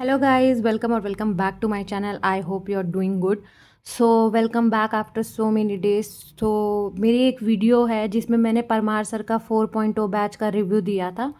Hello guys, welcome or welcome back to my channel. I hope you are doing good. So welcome back after so many days. तो मेरी एक video है जिसमें मैंने Parmar sir का 4.0 batch का review दिया था.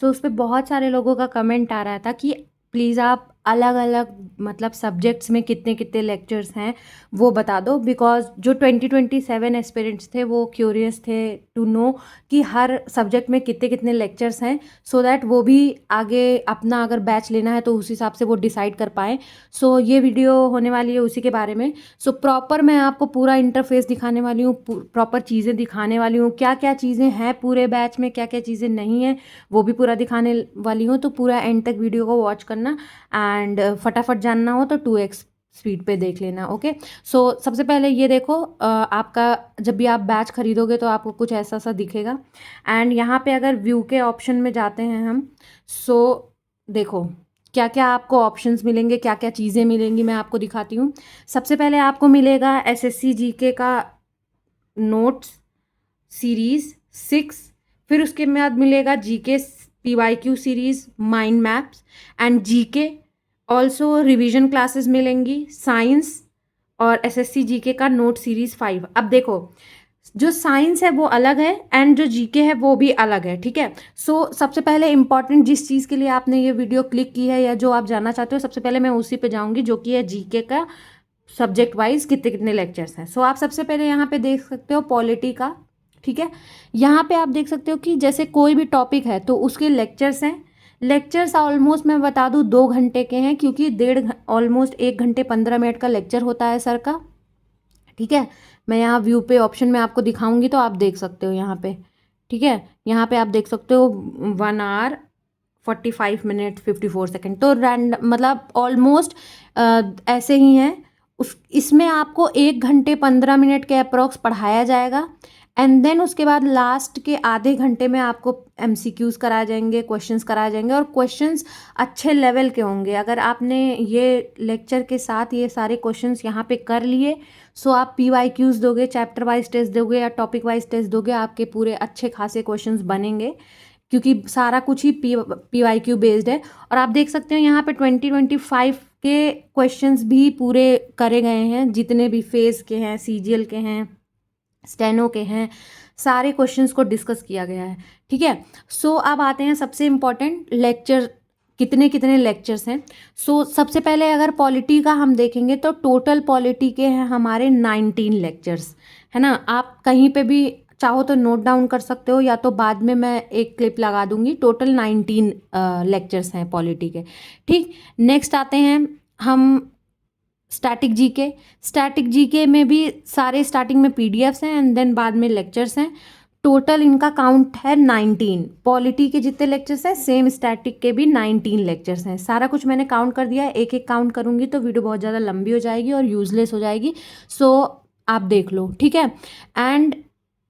सो उस पर बहुत सारे लोगों का कमेंट आ रहा था कि प्लीज़ आप अलग अलग मतलब सब्जेक्ट्स में कितने कितने लेक्चर्स हैं वो बता दो, बिकॉज जो 2027 एस्पिरेंट्स थे वो क्यूरियस थे टू नो कि हर सब्जेक्ट में कितने कितने लेक्चर्स हैं, सो दैट वो भी आगे अपना अगर बैच लेना है तो उस हिसाब से वो डिसाइड कर पाएँ. सो ये वीडियो होने वाली है उसी के बारे में. सो प्रॉपर मैं आपको पूरा इंटरफेस दिखाने वाली हूँ, प्रॉपर चीज़ें दिखाने वाली हूँ, क्या क्या चीज़ें हैं पूरे बैच में, क्या क्या चीज़ें नहीं हैं वो भी पूरा दिखाने वाली हूँ. तो पूरा एंड तक वीडियो को वॉच करना एंड फटाफट जानना हो तो 2x स्पीड पे देख लेना. ओके. सो सबसे पहले ये देखो, आपका जब भी आप बैच खरीदोगे तो आपको कुछ ऐसा सा दिखेगा. एंड यहाँ पे अगर व्यू के ऑप्शन में जाते हैं हम, सो देखो क्या क्या आपको ऑप्शंस मिलेंगे, क्या क्या चीज़ें मिलेंगी मैं आपको दिखाती हूँ. सबसे पहले आपको मिलेगा एसएससी जीके का नोट्स सीरीज़ 6. फिर उसके बाद मिलेगा GK PYQ series, mind maps and GK. Also revision classes मिलेंगी, साइंस और एसएससी जीके का नोट सीरीज़ 5. अब देखो, जो साइंस है वो अलग है एंड जो जीके है वो भी अलग है. ठीक है. सो सबसे पहले इंपॉर्टेंट जिस चीज़ के लिए आपने ये वीडियो क्लिक की है या जो आप जानना चाहते हो, सबसे पहले मैं उसी पे जाऊंगी जो कि है जीके का सब्जेक्ट वाइज कितने कितने लेक्चर्स हैं. सो आप सबसे पहले यहाँ पे देख सकते हो पॉलिटी का. ठीक है. यहाँ पे आप देख सकते हो कि जैसे कोई भी टॉपिक है तो उसके लेक्चर्स हैं. लेक्चर्स ऑलमोस्ट मैं बता दूँ 2 घंटे के हैं, क्योंकि ऑलमोस्ट 1 घंटे 15 मिनट का लेक्चर होता है सर का. ठीक है. मैं यहाँ व्यू पे ऑप्शन में आपको दिखाऊंगी तो आप देख सकते हो यहाँ पे. ठीक है. यहाँ पे आप देख सकते हो 1 आवर 45 मिनट 54 सेकेंड. तो मतलब ऑलमोस्ट ऐसे ही हैं. इसमें आपको 1 घंटे 15 मिनट के अप्रॉक्स पढ़ाया जाएगा. एंड देन उसके बाद लास्ट के आधे घंटे में आपको एमसीक्यूज कराए जाएंगे, क्वेश्चंस कराए जाएंगे, और क्वेश्चंस अच्छे लेवल के होंगे. अगर आपने ये लेक्चर के साथ ये सारे क्वेश्चंस यहाँ पे कर लिए, सो आप पीवाईक्यूज दोगे, चैप्टर वाइज टेस्ट दोगे या टॉपिक वाइज टेस्ट दोगे, आपके पूरे अच्छे खासे क्वेश्चंस बनेंगे, क्योंकि सारा कुछ ही पीवाईक्यू बेस्ड है. और आप देख सकते हो यहाँ पे 2025 के क्वेश्चंस भी पूरे करे गए हैं, जितने भी फेज के हैं, सीजीएल के हैं, स्टेनो के हैं, सारे क्वेश्चंस को डिस्कस किया गया है. ठीक है. सो अब आते हैं सबसे इम्पॉर्टेंट लेक्चर, कितने कितने लेक्चर्स हैं. सो सबसे पहले अगर पॉलिटी का हम देखेंगे तो टोटल पॉलिटी के हैं हमारे 19 लेक्चर्स, है ना. आप कहीं पे भी चाहो तो नोट डाउन कर सकते हो, या तो बाद में मैं एक क्लिप लगा दूंगी. टोटल 19 लेक्चर्स हैं पॉलिटी के. ठीक. नेक्स्ट आते हैं हम स्टैटिक जीके. स्टैटिक जीके में भी सारे स्टार्टिंग में पीडीएफ्स हैं एंड देन बाद में लेक्चर्स हैं. टोटल इनका काउंट है 19. पॉलिटी के जितने लेक्चर्स हैं सेम स्टैटिक के भी 19 लेक्चर्स हैं. सारा कुछ मैंने काउंट कर दिया है. एक एक काउंट करूंगी तो वीडियो बहुत ज़्यादा लंबी हो जाएगी और यूजलेस हो जाएगी. सो आप देख लो. ठीक है. एंड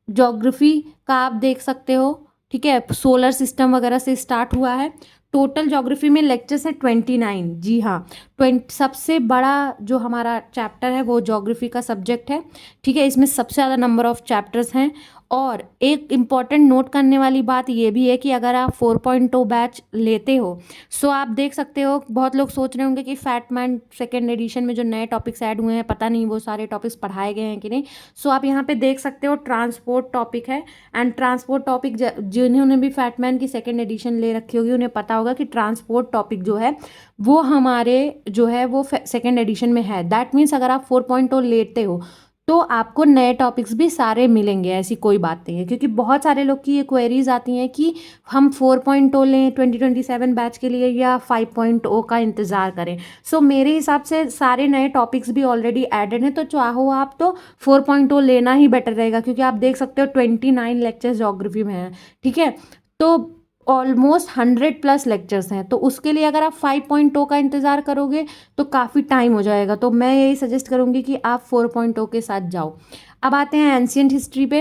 ज्योग्राफी का आप देख सकते हो. ठीक है. सोलर सिस्टम वगैरह से स्टार्ट हुआ है. टोटल ज्योग्राफी में लेक्चर्स हैं 29. जी हाँ, 20. सबसे बड़ा जो हमारा चैप्टर है वो ज्योग्राफी का सब्जेक्ट है. ठीक है. इसमें सबसे ज़्यादा नंबर ऑफ चैप्टर्स हैं. और एक इम्पॉर्टेंट नोट करने वाली बात ये भी है कि अगर आप 4.0 बैच लेते हो, सो आप देख सकते हो, बहुत लोग सोच रहे होंगे कि फैटमैन सेकेंड एडिशन में जो नए टॉपिक्स ऐड हुए हैं, पता नहीं वो सारे टॉपिक्स पढ़ाए गए हैं कि नहीं. सो आप यहाँ पे देख सकते हो ट्रांसपोर्ट टॉपिक है. एंड ट्रांसपोर्ट टॉपिक जिन्होंने भी फैटमैन की सेकेंड एडिशन ले रखी होगी उन्हें पता होगा कि ट्रांसपोर्ट टॉपिक जो है वो हमारे जो है वो सेकेंड एडिशन में है. दैट मीन्स अगर आप 4.0 लेते हो तो आपको नए टॉपिक्स भी सारे मिलेंगे, ऐसी कोई बात नहीं है. क्योंकि बहुत सारे लोग की ये क्वेरीज आती हैं कि हम 4.0 लें 2027 बैच के लिए या 5.0 का इंतज़ार करें. सो मेरे हिसाब से सारे नए टॉपिक्स भी ऑलरेडी एडेड हैं, तो चाहो आप तो 4.0 लेना ही बेटर रहेगा. क्योंकि आप देख सकते हो 29 लेक्चर्स ज्योग्राफी में हैं. ठीक है. तो ऑलमोस्ट 100+ लेक्चर्स हैं. तो उसके लिए अगर आप 5.0 का इंतज़ार करोगे तो काफ़ी टाइम हो जाएगा. तो मैं यही सजेस्ट करूँगी कि आप 4.0 के साथ जाओ. अब आते हैं एंशियंट हिस्ट्री पे.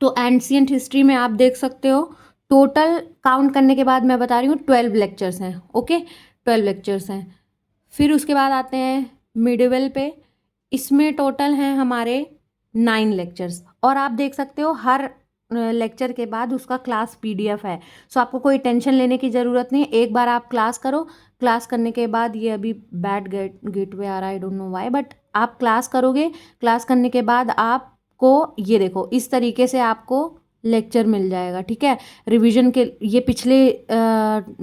तो एंशियंट हिस्ट्री में आप देख सकते हो टोटल काउंट करने के बाद मैं बता रही हूँ 12 लेक्चर्स हैं. ओके. 12 लेक्चर्स हैं. फिर उसके बाद आते हैं मिडिवल पे. इसमें टोटल हैं हमारे 9 लेक्चर्स. और आप देख सकते हो हर लेक्चर के बाद उसका क्लास पीडीएफ है. सो आपको कोई टेंशन लेने की ज़रूरत नहीं. एक बार आप क्लास करो, क्लास करने के बाद ये अभी बैड गेटवे आ रहा है, I don't know why, but आप क्लास करोगे, क्लास करने के बाद आपको ये देखो इस तरीके से आपको लेक्चर मिल जाएगा, ठीक है। रिवीजन के ये पिछले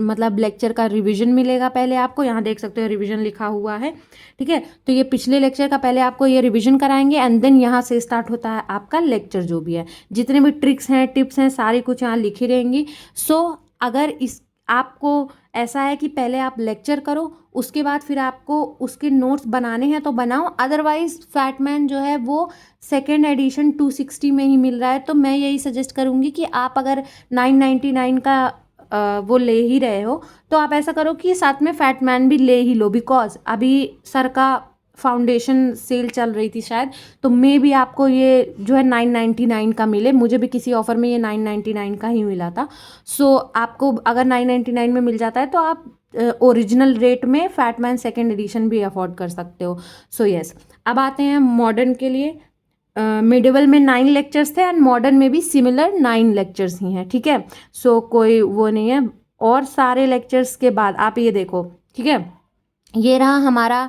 मतलब लेक्चर का रिवीजन मिलेगा पहले आपको, यहाँ देख सकते हो रिवीजन लिखा हुआ है, ठीक है। तो ये पिछले लेक्चर का पहले आपको ये रिवीजन कराएंगे एंड देन यहाँ से स्टार्ट होता है आपका लेक्चर जो भी है, जितने भी ट्रिक्स हैं टिप्स हैं सारी कुछ यहाँ लिखी रहेंगी। सो अगर इस आपको ऐसा है कि पहले आप लेक्चर करो उसके बाद फिर आपको उसके नोट्स बनाने हैं तो बनाओ, अदरवाइज फैटमैन जो है वो सेकेंड एडिशन 260 में ही मिल रहा है। तो मैं यही सजेस्ट करूँगी कि आप अगर 999 का वो ले ही रहे हो तो आप ऐसा करो कि साथ में फैटमैन भी ले ही लो, बिकॉज अभी सर का फाउंडेशन सेल चल रही थी शायद, तो मे भी आपको ये जो है 999 का मिले। मुझे भी किसी ऑफ़र में ये 999 का ही मिला था। सो आपको अगर 999 में मिल जाता है तो आप ओरिजिनल रेट में फैटमैन सेकेंड एडिशन भी अफोर्ड कर सकते हो। सो यस, अब आते हैं मॉडर्न के लिए। मिडिवल में 9 लेक्चर्स थे एंड मॉडर्न में भी सिमिलर 9 लेक्चर्स ही हैं, ठीक है। सो कोई वो नहीं है, और सारे लेक्चर्स के बाद आप ये देखो, ठीक है, ये रहा हमारा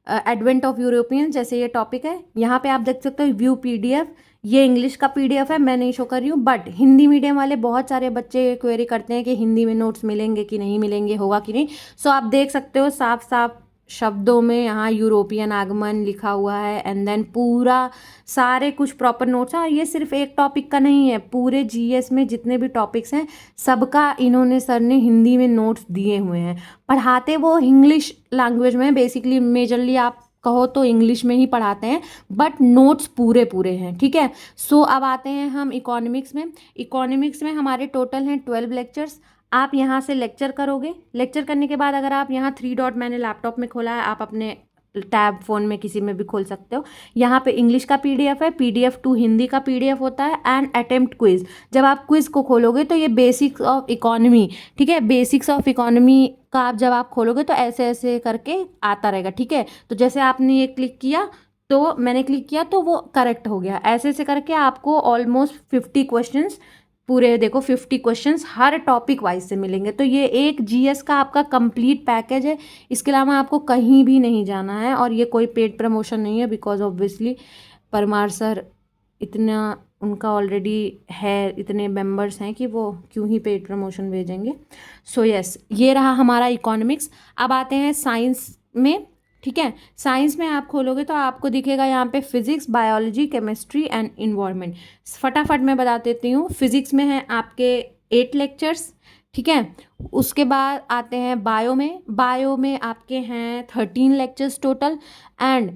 एडवेंट ऑफ यूरोपियन, जैसे ये टॉपिक है, यहाँ पे आप देख सकते हो व्यू पीडीएफ। ये इंग्लिश का पीडीएफ है, मैं नहीं शो कर रही हूँ, बट हिंदी मीडियम वाले बहुत सारे बच्चे क्वेरी करते हैं कि हिंदी में नोट्स मिलेंगे कि नहीं मिलेंगे, होगा कि नहीं। सो आप देख सकते हो साफ साफ शब्दों में यहाँ यूरोपियन आगमन लिखा हुआ है एंड देन पूरा सारे कुछ प्रॉपर नोट्स हैं। और ये सिर्फ एक टॉपिक का नहीं है, पूरे जीएस में जितने भी टॉपिक्स हैं सबका इन्होंने सर ने हिंदी में नोट्स दिए हुए हैं। पढ़ाते वो इंग्लिश लैंग्वेज में, बेसिकली मेजरली आप कहो तो इंग्लिश में ही पढ़ाते हैं, बट नोट्स पूरे पूरे हैं, ठीक है। सो अब आते हैं हम इकोनॉमिक्स में। इकोनॉमिक्स में हमारे टोटल हैं 12 लेक्चर्स। आप यहाँ से लेक्चर करोगे, लेक्चर करने के बाद अगर आप यहाँ 3 डॉट मैंने लैपटॉप में खोला है, आप अपने टैब फ़ोन में किसी में भी खोल सकते हो। यहाँ पे इंग्लिश का पीडीएफ है, पीडीएफ टू हिंदी का पीडीएफ होता है एंड अटेम्प्ट क्विज। जब आप क्विज को खोलोगे तो ये बेसिक्स ऑफ इकोनॉमी, ठीक है, बेसिक्स ऑफ इकोनॉमी का आप जब आप खोलोगे तो ऐसे ऐसे करके आता रहेगा, ठीक है। तो जैसे आपने ये क्लिक किया तो मैंने क्लिक किया तो वो करेक्ट हो गया, ऐसे ऐसे करके आपको ऑलमोस्ट 50 क्वेश्चंस पूरे देखो 50 क्वेश्चंस हर टॉपिक वाइज से मिलेंगे। तो ये एक जीएस का आपका कंप्लीट पैकेज है, इसके अलावा आपको कहीं भी नहीं जाना है। और ये कोई पेड प्रमोशन नहीं है, बिकॉज ऑब्वियसली परमार सर इतना उनका ऑलरेडी है, इतने मेंबर्स हैं कि वो क्यों ही पेड प्रमोशन भेजेंगे। सो यस, ये रहा हमारा इकोनॉमिक्स। अब आते हैं साइंस में, ठीक है। साइंस में आप खोलोगे तो आपको दिखेगा यहाँ पे physics, biology, chemistry and environment. फटाफट मैं बता देती हूँ। फिजिक्स में है आपके 8 लेक्चर्स, ठीक है। उसके बाद आते हैं बायो में। बायो में आपके हैं 13 लेक्चर्स टोटल। एंड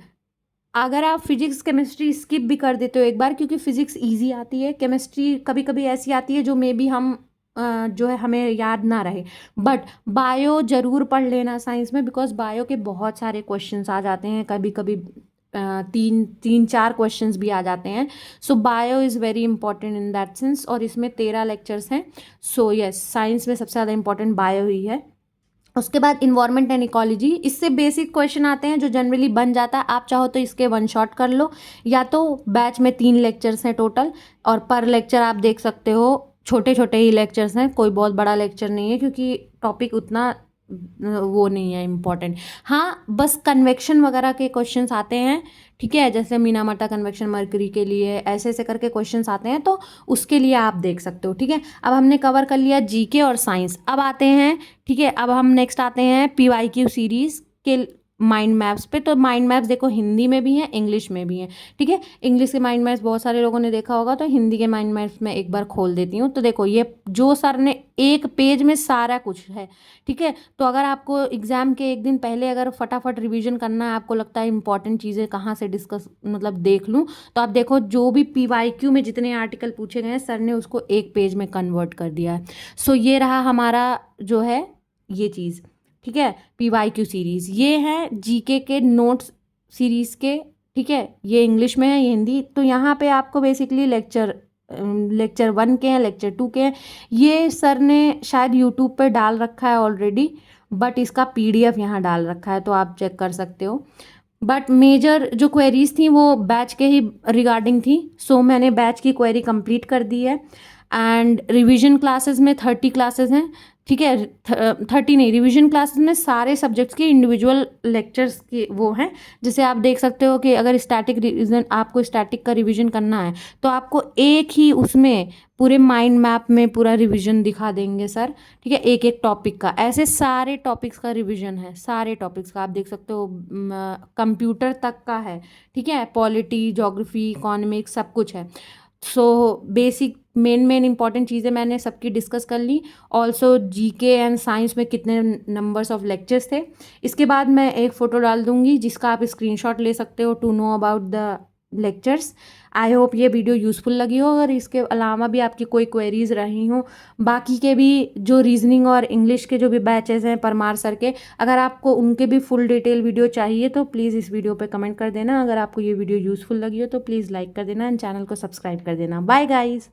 अगर आप फिजिक्स केमिस्ट्री स्किप भी कर देते हो एक बार, क्योंकि फिजिक्स इजी आती है, केमिस्ट्री कभी कभी ऐसी आती है जो मे बी हम जो है हमें याद ना रहे, बट बायो ज़रूर पढ़ लेना साइंस में, बिकॉज बायो के बहुत सारे क्वेश्चंस आ जाते हैं, कभी कभी 3-4 क्वेश्चंस भी आ जाते हैं। So bio is very important in that sense, और इसमें 13 लेक्चर्स हैं। सो यस, साइंस में सबसे ज़्यादा इंपॉर्टेंट बायो ही है। उसके बाद इन्वायरमेंट एंड इकोलॉजी, इससे बेसिक क्वेश्चन आते हैं जो जनरली बन जाता है। आप चाहो तो इसके 1 शॉट कर लो, या तो बैच में 3 लेक्चर्स हैं टोटल, और पर लेक्चर आप देख सकते हो छोटे छोटे ही लेक्चर्स हैं, कोई बहुत बड़ा लेक्चर नहीं है, क्योंकि टॉपिक उतना वो नहीं है इम्पॉर्टेंट। हाँ, बस कन्वेक्शन वगैरह के क्वेश्चंस आते हैं, ठीक है, जैसे मीनामार्टा कन्वेक्शन मरकरी के लिए ऐसे ऐसे करके क्वेश्चंस आते हैं, तो उसके लिए आप देख सकते हो, ठीक है। अब हमने कवर कर लिया जीके और साइंस। अब आते हैं, ठीक है, अब हम नेक्स्ट आते हैं पीवाईक्यू सीरीज़ के माइंड मैप्स पे। तो माइंड मैप्स देखो हिंदी में भी हैं, इंग्लिश में भी हैं, ठीक है। इंग्लिश के माइंड मैप्स बहुत सारे लोगों ने देखा होगा, तो हिंदी के माइंड मैप्स में एक बार खोल देती हूँ। तो देखो ये जो सर ने एक पेज में सारा कुछ है, ठीक है। तो अगर आपको एग्ज़ाम के एक दिन पहले अगर फटाफट रिवीजन करना है, आपको लगता है इंपॉर्टेंट चीज़ें कहाँ से डिस्कस मतलब देख लूँ, तो आप देखो जो भी पीवाईक्यू में जितने आर्टिकल पूछे गए हैं सर ने उसको एक पेज में कन्वर्ट कर दिया है। सो ये रहा हमारा जो है ये चीज़, ठीक है, पीवाईक्यू सीरीज़। ये है जीके के नोट्स सीरीज़ के, ठीक है, ये इंग्लिश में है, ये हिंदी। तो यहाँ पे आपको बेसिकली लेक्चर 1 के हैं, लेक्चर 2 के हैं। ये सर ने शायद यूट्यूब पे डाल रखा है ऑलरेडी, बट इसका पीडीएफ यहाँ डाल रखा है, तो आप चेक कर सकते हो। बट मेजर जो क्वेरीज थी वो बैच के ही रिगार्डिंग थी, सो मैंने बैच की क्वेरी कंप्लीट कर दी है। एंड रिवीजन क्लासेस में 30 क्लासेस हैं, ठीक है। 30 नहीं, रिवीजन क्लासेस में सारे सब्जेक्ट्स के इंडिविजुअल लेक्चर्स के वो हैं। जैसे आप देख सकते हो कि अगर स्टैटिक रिवीजन, आपको स्टैटिक का रिवीजन करना है तो आपको एक ही उसमें पूरे माइंड मैप में पूरा रिवीजन दिखा देंगे सर। ठीक है, एक एक टॉपिक का, ऐसे सारे टॉपिक्स का रिवीजन है, सारे टॉपिक्स का आप देख सकते हो, कंप्यूटर तक का है। ठीक है, पॉलिटी, ज्योग्राफी, इकोनॉमिक्स, सब कुछ है। सो बेसिक मेन इंपॉर्टेंट चीज़ें मैंने सबकी डिस्कस कर ली। ऑल्सो जीके एंड साइंस में कितने नंबर्स ऑफ लेक्चर्स थे। इसके बाद मैं एक फ़ोटो डाल दूंगी जिसका आप स्क्रीनशॉट ले सकते हो to know about the lectures. I hope ये वीडियो यूज़फुल लगी हो। अगर इसके अलावा भी आपकी कोई क्वेरीज रही हो, बाकी के भी जो रीजनिंग और इंग्लिश के जो भी बैचेस हैं परमार सर के, अगर आपको उनके भी फुल डिटेल वीडियो चाहिए तो प्लीज़ इस वीडियो पे कमेंट कर देना। अगर आपको ये वीडियो यूज़फुल लगी हो तो प्लीज़ लाइक कर देना एंड चैनल को सब्सक्राइब कर देना। Bye guys.